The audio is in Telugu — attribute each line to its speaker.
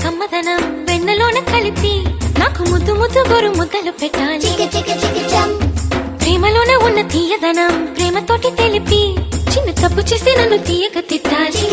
Speaker 1: కమ్మదనం వెన్నలోన కలిపి నాకు ముద్దు ముద్దు గోరు ముద్దలు పెట్టాలి. ప్రేమలోన ఉన్న తీయదనం ప్రేమతోటి తెలిపి చిన్న తప్పు చేసి నన్ను తీయక తిట్టాలి.